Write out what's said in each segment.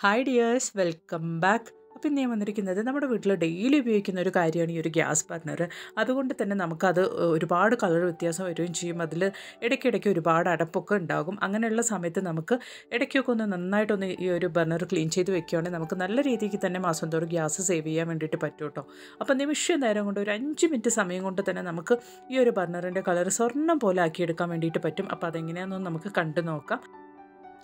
Hi dears, welcome back. അപ്പോൾ ഇന്ന് ഞാൻ വന്നിരിക്കുന്നത് നമ്മുടെ വീട്ടിൽ ഡെയിലി ഉപയോഗിക്കുന്ന ഒരു കാര്യമാണ് ഈ ഒരു ഗ്യാസ് ബർണർ. അതുകൊണ്ട് തന്നെ നമുക്കത് ഒരുപാട് കളർ വ്യത്യാസം വരികയും ചെയ്യും. അതിൽ ഇടയ്ക്കിടയ്ക്ക് ഒരുപാട് അടപ്പൊക്കെ ഉണ്ടാകും. അങ്ങനെയുള്ള സമയത്ത് നമുക്ക് ഇടയ്ക്കൊക്കെ ഒന്ന് നന്നായിട്ടൊന്ന് ഈ ഒരു ബർണർ ക്ലീൻ ചെയ്ത് വെക്കുകയാണെങ്കിൽ നമുക്ക് നല്ല രീതിക്ക് തന്നെ മാസം തോറും ഗ്യാസ് സേവ് ചെയ്യാൻ വേണ്ടിയിട്ട് പറ്റും കേട്ടോ. അപ്പോൾ നിമിഷം നേരം കൊണ്ട് ഒരു 5 മിനിറ്റ് സമയം കൊണ്ട് തന്നെ നമുക്ക് ഈ ഒരു ബർണറിൻ്റെ കളർ സ്വർണ്ണം പോലെ ആക്കിയെടുക്കാൻ വേണ്ടിയിട്ട് പറ്റും. അപ്പോൾ അതെങ്ങനെയാണെന്ന് നമുക്ക് കണ്ടു നോക്കാം.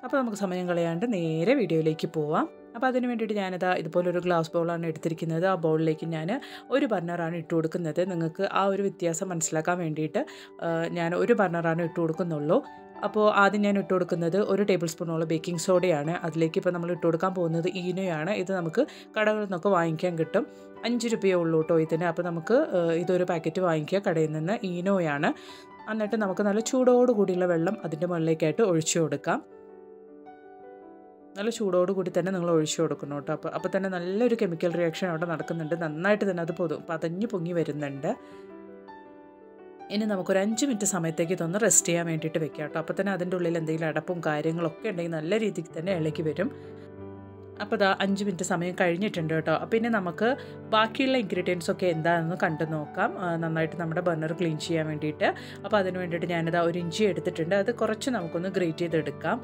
അപ്പോൾ നമുക്ക് സമയം കളയാണ്ട് നേരെ വീഡിയോയിലേക്ക് പോവാം. അപ്പോൾ അതിന് വേണ്ടിയിട്ട് ഞാനിതാ ഇതുപോലൊരു ഗ്ലാസ് ബൗളാണ് എടുത്തിരിക്കുന്നത്. ആ ബൗളിലേക്ക് ഞാൻ ഒരു ബർണറാണ് ഇട്ട് കൊടുക്കുന്നത്. നിങ്ങൾക്ക് ആ ഒരു വ്യത്യാസം മനസ്സിലാക്കാൻ വേണ്ടിയിട്ട് ഞാൻ ഒരു ബർണറാണ് ഇട്ട് കൊടുക്കുന്നുള്ളൂ. അപ്പോൾ ആദ്യം ഞാൻ ഇട്ട് കൊടുക്കുന്നത് 1 ടേബിൾ സ്പൂണോളം ബേക്കിംഗ് സോഡയാണ്. അതിലേക്ക് ഇപ്പോൾ നമ്മൾ ഇട്ട് കൊടുക്കാൻ പോകുന്നത് ഈനോയാണ്. ഇത് നമുക്ക് കടകളിൽ നിന്നൊക്കെ വാങ്ങിക്കാൻ കിട്ടും. 5 രൂപയേ ഉള്ളൂ കേട്ടോ ഇതിന്. അപ്പോൾ നമുക്ക് ഇതൊരു പാക്കറ്റ് വാങ്ങിക്കുക കടയിൽ നിന്ന്. ഈനോയാണ്. എന്നിട്ട് നമുക്ക് നല്ല ചൂടോട് കൂടിയുള്ള വെള്ളം അതിൻ്റെ മുകളിലേക്കായിട്ട് ഒഴിച്ചു കൊടുക്കാം. നല്ല ചൂടോടുകൂടി തന്നെ നിങ്ങൾ ഒഴിച്ചു കൊടുക്കണം കേട്ടോ. അപ്പോൾ തന്നെ നല്ലൊരു കെമിക്കൽ റിയാക്ഷൻ അവിടെ നടക്കുന്നുണ്ട്. നന്നായിട്ട് തന്നെ അത് പതഞ്ഞ് പൊങ്ങി വരുന്നുണ്ട്. ഇനി നമുക്കൊരു 5 മിനിറ്റ് സമയത്തേക്ക് ഇതൊന്ന് റെസ്റ്റ് ചെയ്യാൻ വേണ്ടിയിട്ട് വെക്കാം കേട്ടോ. അപ്പോൾ തന്നെ അതിൻ്റെ ഉള്ളിൽ എന്തെങ്കിലും അടപ്പും കാര്യങ്ങളൊക്കെ ഉണ്ടെങ്കിൽ നല്ല രീതിക്ക് തന്നെ ഇളക്കി വരും. അപ്പോൾ ഇതാ 5 മിനിറ്റ് സമയം കഴിഞ്ഞിട്ടുണ്ട് കേട്ടോ. പിന്നെ നമുക്ക് ബാക്കിയുള്ള ഇൻഗ്രീഡിയൻസ് ഒക്കെ എന്താണെന്ന് കണ്ടു നോക്കാം. നന്നായിട്ട് നമ്മുടെ ബർണർ ക്ലീൻ ചെയ്യാൻ വേണ്ടിയിട്ട്. അപ്പോൾ അതിന് വേണ്ടിയിട്ട് ഞാനിതാ ഒരു ഇഞ്ചി എടുത്തിട്ടുണ്ട്. അത് കുറച്ച് നമുക്കൊന്ന് ഗ്രേറ്റ് ചെയ്തെടുക്കാം.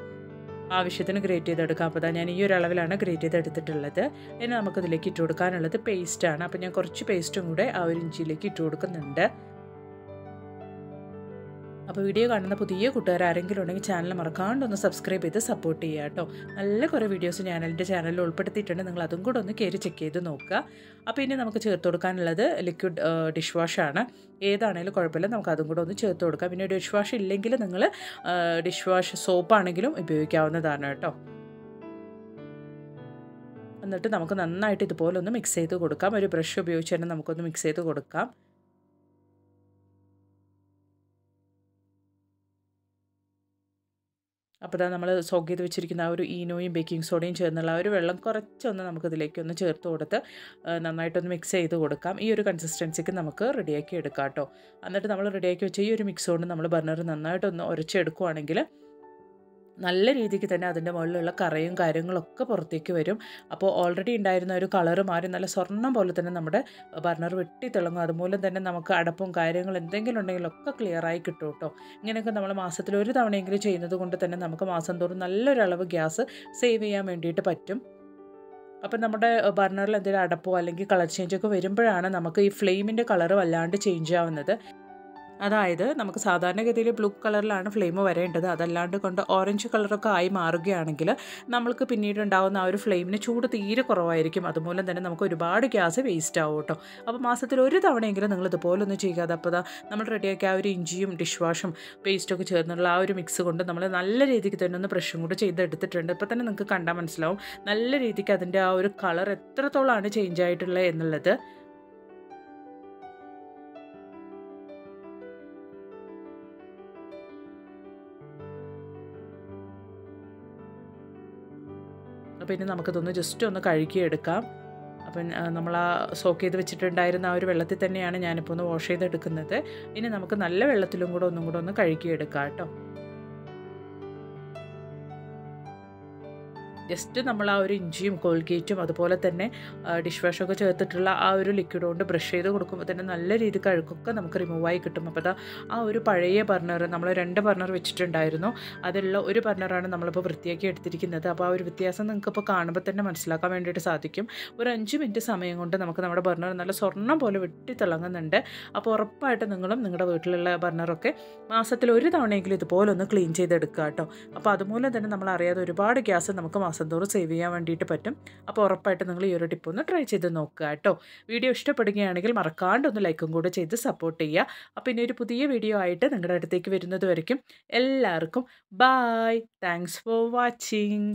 ആവശ്യത്തിന് ഗ്രേറ്റ് ചെയ്തെടുക്കാം. അപ്പോൾ ഞാൻ ഈ ഒരു അളവിലാണ് ഗ്രേറ്റ് ചെയ്തെടുത്തിട്ടുള്ളത്. ഇനി നമുക്കിതിലേക്ക് ഇട്ട് കൊടുക്കാനുള്ളത് പേസ്റ്റാണ്. അപ്പോൾ ഞാൻ കുറച്ച് പേസ്റ്റും കൂടെ ആ ഒരു ഇഞ്ചിയിലേക്ക് ഇട്ട് കൊടുക്കുന്നുണ്ട്. അപ്പോൾ വീഡിയോ കാണുന്ന പുതിയ കൂട്ടുകാർ ആരെങ്കിലും ഉണ്ടെങ്കിൽ ചാനൽ മറക്കാണ്ടൊന്ന് സബ്സ്ക്രൈബ് ചെയ്ത് സപ്പോർട്ട് ചെയ്യുക കേട്ടോ. നല്ല കുറേ വീഡിയോസ് ഞാൻ എൻ്റെ ചാനലിൽ ഉൾപ്പെടുത്തിയിട്ടുണ്ട്. നിങ്ങൾ അതും കൂടെ ഒന്ന് കയറി ചെക്ക് ചെയ്ത് നോക്കുക. അപ്പോൾ ഇനി നമുക്ക് ചേർത്ത് കൊടുക്കാനുള്ളത് ലിക്വിഡ് ഡിഷ് വാഷാണ്. ഏതാണെങ്കിലും കുഴപ്പമില്ല, നമുക്ക് അതും കൂടെ ഒന്ന് ചേർത്ത് കൊടുക്കാം. പിന്നെ ഡിഷ് വാഷ് ഇല്ലെങ്കിൽ നിങ്ങൾ ഡിഷ് വാഷ് സോപ്പാണെങ്കിലും ഉപയോഗിക്കാവുന്നതാണ് കേട്ടോ. എന്നിട്ട് നമുക്ക് നന്നായിട്ട് ഇതുപോലെ ഒന്ന് മിക്സ് ചെയ്ത് കൊടുക്കാം. ഒരു ബ്രഷ് ഉപയോഗിച്ച് തന്നെ നമുക്കൊന്ന് മിക്സ് ചെയ്ത് കൊടുക്കാം. അപ്പോൾ ഇതാ നമ്മൾ സോക്ക് ചെയ്ത് വെച്ചിരിക്കുന്ന ആ ഒരു ഈനോയും ബേക്കിംഗ് സോഡയും ചേർന്നുള്ള ആ ഒരു വെള്ളം കുറച്ചൊന്ന് നമുക്കിതിലേക്ക് ഒന്ന് ചേർത്ത് കൊടുത്ത് നന്നായിട്ടൊന്ന് മിക്സ് ചെയ്ത് കൊടുക്കാം. ഈ ഒരു കൺസിസ്റ്റൻസിക്ക് നമുക്ക് റെഡിയാക്കി എടുക്കാം കേട്ടോ. എന്നിട്ട് നമ്മൾ റെഡിയാക്കി വെച്ച ഈ ഒരു മിക്സ് കൊണ്ട് നമ്മൾ ബർണർ നന്നായിട്ടൊന്ന് ഉരച്ചെടുക്കുകയാണെങ്കിൽ നല്ല രീതിക്ക് തന്നെ അതിൻ്റെ മുകളിലുള്ള കറയും കാര്യങ്ങളൊക്കെ പുറത്തേക്ക് വരും. അപ്പോൾ ഓൾറെഡി ഉണ്ടായിരുന്ന ഒരു കളറ് മാറി നല്ല സ്വർണ്ണം പോലെ തന്നെ നമ്മുടെ ബർണർ വെട്ടി തിളങ്ങും. അതുമൂലം തന്നെ നമുക്ക് അടപ്പും കാര്യങ്ങളും എന്തെങ്കിലും ഉണ്ടെങ്കിലൊക്കെ ക്ലിയറായി കിട്ടും കേട്ടോ. ഇങ്ങനെയൊക്കെ നമ്മൾ മാസത്തിൽ ഒരു തവണയെങ്കിലും ചെയ്യുന്നത് കൊണ്ട് തന്നെ നമുക്ക് മാസം തോറും നല്ലൊരളവ് ഗ്യാസ് സേവ് ചെയ്യാൻ വേണ്ടിയിട്ട് പറ്റും. അപ്പം നമ്മുടെ ബർണറിൽ എന്തെങ്കിലും അടപ്പോ അല്ലെങ്കിൽ കളർ ചേഞ്ചൊക്കെ വരുമ്പോഴാണ് നമുക്ക് ഈ ഫ്ലെയിമിൻ്റെ കളറ് വല്ലാണ്ട് ചേഞ്ച് ആവുന്നത്. അതായത് നമുക്ക് സാധാരണഗതിയിൽ ബ്ലൂ കളറിലാണ് ഫ്ലെയിം വരേണ്ടത്. അതല്ലാണ്ട് കൊണ്ട് ഓറഞ്ച് കളറൊക്കെ ആയി മാറുകയാണെങ്കിൽ നമ്മൾക്ക് പിന്നീട് ഉണ്ടാകുന്ന ആ ഒരു ഫ്ലെയിമിന് ചൂട് തീരെ കുറവായിരിക്കും. അതുമൂലം തന്നെ നമുക്ക് ഒരുപാട് ഗ്യാസ് വേസ്റ്റ് ആവും കേട്ടോ. അപ്പോൾ മാസത്തിൽ ഒരു തവണയെങ്കിലും നിങ്ങൾ ഇതുപോലെ ഒന്ന് ചെയ്യാതെ. അപ്പോൾ നമ്മൾ റെഡിയാക്കിയ ആ ഒരു ഇഞ്ചിയും ഡിഷ് വാഷും പേസ്റ്റൊക്കെ ചേർന്നുള്ള ആ ഒരു മിക്സ് കൊണ്ട് നമ്മൾ നല്ല രീതിക്ക് തന്നെ ഒന്ന് ബ്രഷും കൂടെ ചെയ്തെടുത്തിട്ടുണ്ട്. ഇപ്പോൾ തന്നെ നിങ്ങൾക്ക് കണ്ടാൽ മനസ്സിലാവും നല്ല രീതിക്ക് അതിൻ്റെ ആ ഒരു കളർ എത്രത്തോളമാണ് ചേഞ്ച് ആയിട്ടുള്ളത് എന്നുള്ളത്. അപ്പോൾ ഇനി നമുക്കിതൊന്ന് ജസ്റ്റ് ഒന്ന് കഴുകിയെടുക്കാം. അപ്പം നമ്മൾ ആ സോക്ക് ചെയ്ത് വെച്ചിട്ടുണ്ടായിരുന്ന ആ ഒരു വെള്ളത്തിൽ തന്നെയാണ് ഞാനിപ്പോൾ ഒന്ന് വാഷ് ചെയ്തെടുക്കുന്നത്. ഇനി നമുക്ക് നല്ല വെള്ളത്തിലും കൂടെ ഒന്നും കൂടെ ഒന്ന് കഴുകിയെടുക്കാം കേട്ടോ. ജസ്റ്റ് നമ്മൾ ആ ഒരു ഇഞ്ചിയും കോൾഗേറ്റും അതുപോലെ തന്നെ ഡിഷ് വാഷൊക്കെ ചേർത്തിട്ടുള്ള ആ ഒരു ലിക്വിഡ് കൊണ്ട് ബ്രഷ് ചെയ്ത് കൊടുക്കുമ്പോൾ തന്നെ നല്ല രീതിക്ക് അഴുക്കൊക്കെ നമുക്ക് റിമൂവായി കിട്ടും. അപ്പോൾ ആ ഒരു പഴയ ബർണർ നമ്മൾ 2 ബർണർ വെച്ചിട്ടുണ്ടായിരുന്നു. അതിലുള്ള ഒരു ബർണറാണ് നമ്മളിപ്പോൾ വൃത്തിയാക്കി എടുത്തിരിക്കുന്നത്. അപ്പോൾ ആ ഒരു വ്യത്യാസം നിങ്ങൾക്കിപ്പോൾ കാണുമ്പോൾ തന്നെ മനസ്സിലാക്കാൻ വേണ്ടിയിട്ട് സാധിക്കും. ഒരു 5 മിനിറ്റ് സമയം കൊണ്ട് നമുക്ക് നമ്മുടെ ബർണർ നല്ല സ്വർണ്ണം പോലെ വെട്ടി തിളങ്ങുന്നുണ്ട്. അപ്പോൾ ഉറപ്പായിട്ട് നിങ്ങളും നിങ്ങളുടെ വീട്ടിലുള്ള ബർണറൊക്കെ മാസത്തിൽ ഒരു തവണയെങ്കിലും ഇതുപോലെ ഒന്ന് ക്ലീൻ ചെയ്തെടുക്കുക കേട്ടോ. അപ്പോൾ അതുമൂലം തന്നെ നമ്മൾ അറിയാതെ ഒരുപാട് ഗ്യാസ് നമുക്ക് മാസം തോറും സേവ് ചെയ്യാൻ വേണ്ടിയിട്ട് പറ്റും. അപ്പോൾ ഉറപ്പായിട്ട് നിങ്ങൾ ഈ ഒരു ടിപ്പ് ഒന്ന് ട്രൈ ചെയ്ത് നോക്കുക കേട്ടോ. വീഡിയോ ഇഷ്ടപ്പെടുകയാണെങ്കിൽ മറക്കാണ്ട് ഒന്ന് ലൈക്കും കൂടെ ചെയ്ത് സപ്പോർട്ട് ചെയ്യുക. അപ്പോൾ ഇനി ഒരു പുതിയ വീഡിയോ ആയിട്ട് നിങ്ങളുടെ അടുത്തേക്ക് വരുന്നത് വരയ്ക്കും എല്ലാവർക്കും ബായ്. Thanks for watching.